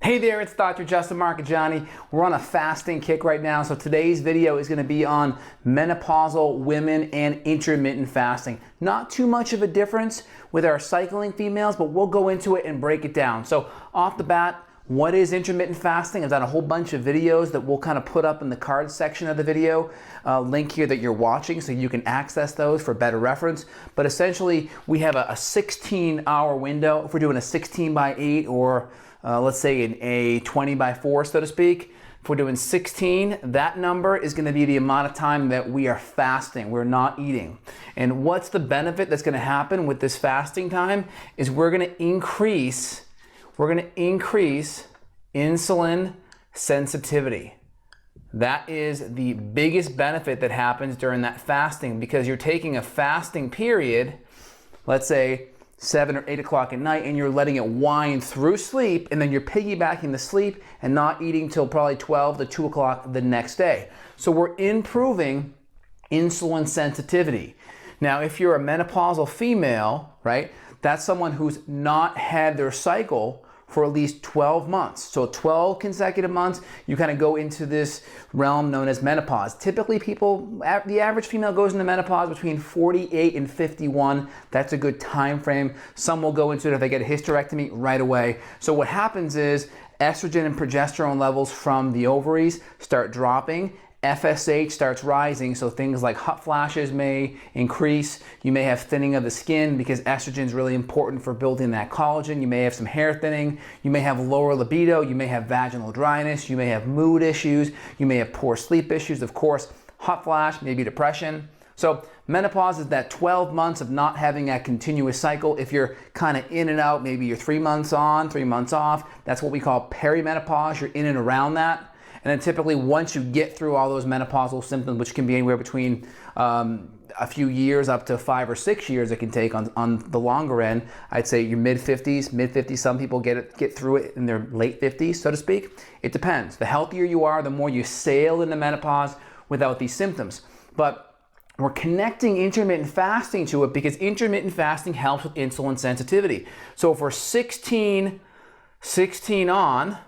Hey there, it's Dr. Justin Marchegiani. We're on a fasting kick right now, so today's video is going to be on menopausal women and intermittent fasting. Not too much of a difference with our cycling females, but we'll go into it and break it down. So off the bat, what is intermittent fasting? I've done a whole bunch of videos that we'll kind of put up in the cards section of the video, link here that you're watching so you can access those for better reference. But essentially, we have a 16-hour window. If we're doing a 16 by 8 or let's say a 20 by 4, so to speak. If we're doing 16, that number is going to be the amount of time that we are fasting. We're not eating. And what's the benefit that's going to happen with this fasting time is we're going to increase insulin sensitivity. That is the biggest benefit that happens during that fasting, because you're taking a fasting period, let's say 7 or 8 o'clock at night, and you're letting it wind through sleep, and then you're piggybacking the sleep and not eating till probably 12 to 2 o'clock the next day. So we're improving insulin sensitivity. Now, if you're a menopausal female, right, that's someone who's not had their cycle for at least 12 months. So 12 consecutive months, you kind of go into this realm known as menopause. Typically the average female goes into menopause between 48 and 51. That's a good time frame. Some will go into it if they get a hysterectomy right away. So what happens is estrogen and progesterone levels from the ovaries start dropping. FSH starts rising, so things like hot flashes may increase. You may have thinning of the skin because estrogen is really important for building that collagen. You may have some hair thinning. You may have lower libido. You may have vaginal dryness. You may have mood issues. You may have poor sleep issues. Of course, hot flash, maybe depression. So menopause is that 12 months of not having that continuous cycle. If you're kind of in and out, maybe you're 3 months on, 3 months off, that's what we call perimenopause. You're in and around that. And then typically once you get through all those menopausal symptoms, which can be anywhere between a few years up to 5 or 6 years it can take on the longer end, I'd say your mid-50s, some people get through it in their late 50s, so to speak. It depends. The healthier you are, the more you sail into menopause without these symptoms. But we're connecting intermittent fasting to it because intermittent fasting helps with insulin sensitivity. So if we're 16 on,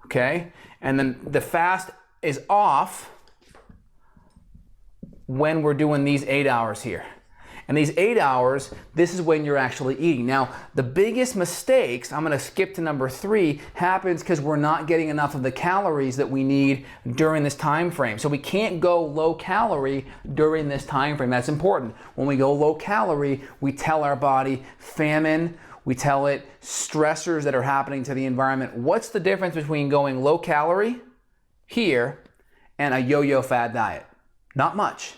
okay, and then the fast is off when we're doing these 8 hours here. And these 8 hours, this is when you're actually eating. Now, the biggest mistakes, I'm going to skip to number 3, happens because we're not getting enough of the calories that we need during this time frame. So we can't go low calorie during this time frame. That's important. When we go low calorie, we tell our body famine. We tell it stressors that are happening to the environment. What's the difference between going low calorie here and a yo-yo fad diet? Not much.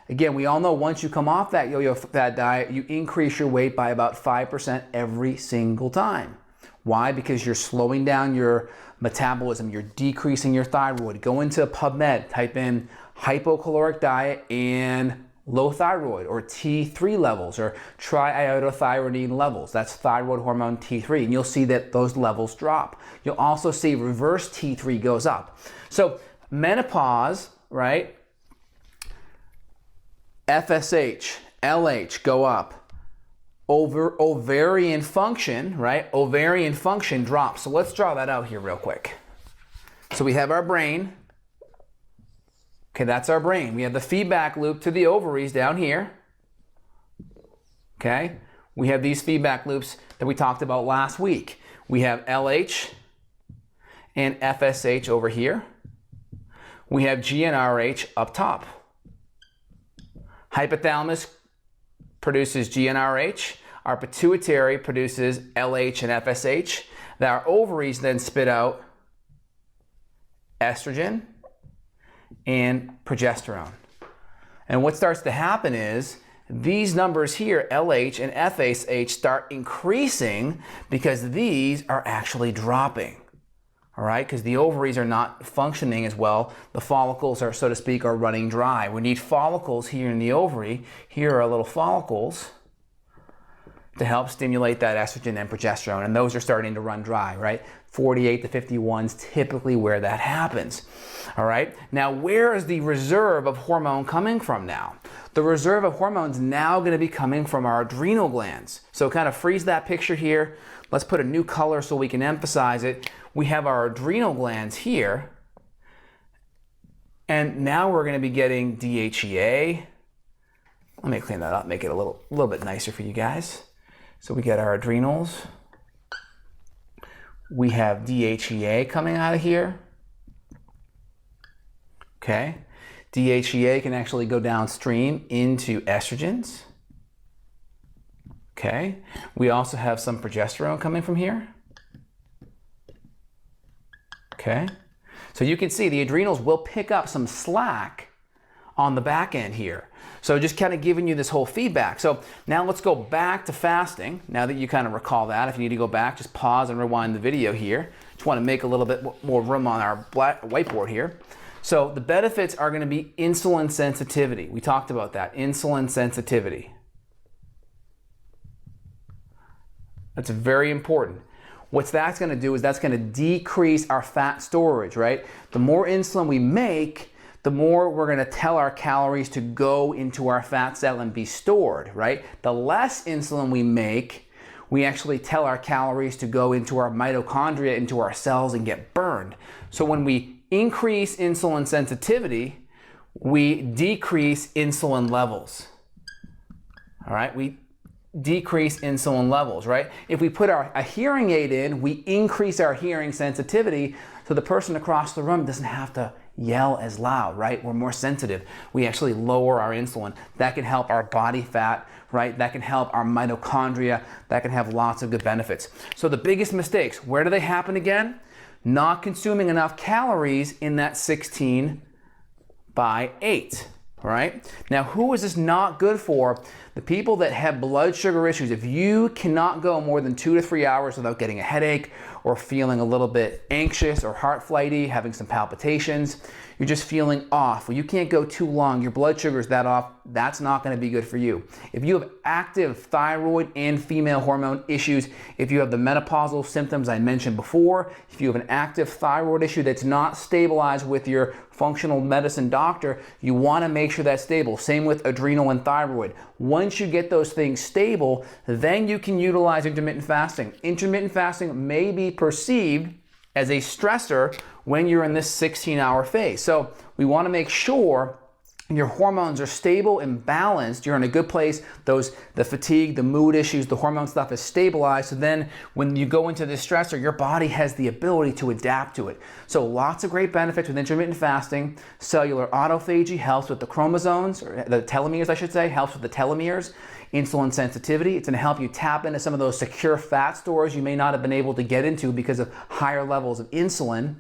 Again, we all know once you come off that yo-yo fad diet, you increase your weight by about 5% every single time. Why? Because you're slowing down your metabolism, you're decreasing your thyroid. Go into PubMed, type in hypocaloric diet and low thyroid or T3 levels or triiodothyronine levels. That's thyroid hormone T3, and you'll see that those levels drop. You'll also see reverse T3 goes up. So menopause, right? FSH, LH go up. Ovarian function, right? Ovarian function drops. So let's draw that out here real quick. So we have our brain. Okay, that's our brain. We have the feedback loop to the ovaries down here. Okay, we have these feedback loops that we talked about last week. We have LH and FSH over here. We have GnRH up top. Hypothalamus produces GnRH. Our pituitary produces LH and FSH. Our ovaries then spit out estrogen and progesterone. And what starts to happen is these numbers here, LH and FSH, start increasing because these are actually dropping. All right, because the ovaries are not functioning as well. The follicles are, so to speak, are running dry. We need follicles here in the ovary. Here are little follicles. to help stimulate that estrogen and progesterone, and those are starting to run dry, right? 48 to 51 is typically where that happens. All right, now where is the reserve of hormone coming from now? The reserve of hormones now going to be coming from our adrenal glands. So kind of freeze that picture here. Let's put a new color so we can emphasize it. We have our adrenal glands here, and now we're going to be getting DHEA. Let me clean that up, make it a little bit nicer for you guys. So we get our adrenals. We have DHEA coming out of here. Okay, DHEA can actually go downstream into estrogens. Okay, we also have some progesterone coming from here. Okay, so you can see the adrenals will pick up some slack on the back end here. So just kind of giving you this whole feedback. So now let's go back to fasting. Now that you kind of recall that, if you need to go back, just pause and rewind the video here. Just want to make a little bit more room on our whiteboard here. So the benefits are going to be insulin sensitivity. We talked about that, insulin sensitivity. That's very important. What that's going to do is that's going to decrease our fat storage, right? The more insulin we make, the more we're going to tell our calories to go into our fat cell and be stored, right? The less insulin we make, we actually tell our calories to go into our mitochondria, into our cells, and get burned. So when we increase insulin sensitivity, we decrease insulin levels. All right, we decrease insulin levels, right? If we put a hearing aid in, we increase our hearing sensitivity so the person across the room doesn't have to yell as loud, right? We're more sensitive. We actually lower our insulin. That can help our body fat, right? That can help our mitochondria. That can have lots of good benefits. So the biggest mistakes, where do they happen again? Not consuming enough calories in that 16/8, right? Now, who is this not good for? The people that have blood sugar issues. If you cannot go more than 2 to 3 hours without getting a headache or feeling a little bit anxious or heart flighty, having some palpitations, you're just feeling off. Well, you can't go too long. Your blood sugar is that off. That's not going to be good for you. If you have active thyroid and female hormone issues, if you have the menopausal symptoms I mentioned before, if you have an active thyroid issue that's not stabilized with your functional medicine doctor, you want to make sure that's stable. Same with adrenal and thyroid. Once you get those things stable, then you can utilize intermittent fasting. Intermittent fasting may be perceived as a stressor when you're in this 16-hour phase. So we want to make sure your hormones are stable and balanced. You're in a good place. The fatigue, the mood issues, the hormone stuff is stabilized. So then when you go into this stressor, your body has the ability to adapt to it. So lots of great benefits with intermittent fasting. Cellular autophagy helps with the chromosomes, or the telomeres, I should say, helps with the telomeres. Insulin sensitivity, it's going to help you tap into some of those secure fat stores you may not have been able to get into because of higher levels of insulin.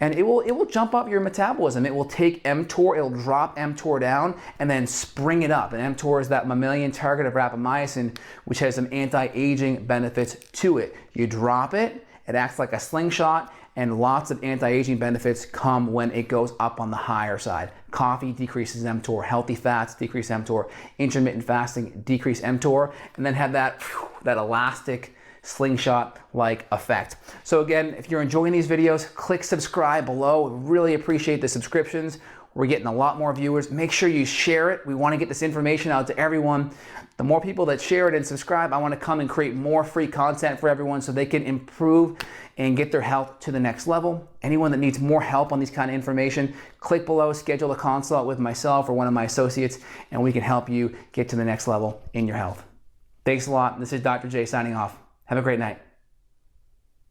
And it will jump up your metabolism. It will take MTOR, it'll drop MTOR down and then spring it up. And MTOR is that mammalian target of rapamycin, which has some anti-aging benefits to it. You drop it, it acts like a slingshot, and lots of anti-aging benefits come when it goes up on the higher side. Coffee decreases mTOR, healthy fats decrease mTOR, intermittent fasting decrease mTOR, and then have that elastic slingshot-like effect. So again, if you're enjoying these videos, click subscribe below. Really appreciate the subscriptions. We're getting a lot more viewers. Make sure you share it. We want to get this information out to everyone. The more people that share it and subscribe, I want to come and create more free content for everyone so they can improve and get their health to the next level. Anyone that needs more help on these kind of information, click below, schedule a consult with myself or one of my associates, and we can help you get to the next level in your health. Thanks a lot. This is Dr. J signing off. Have a great night.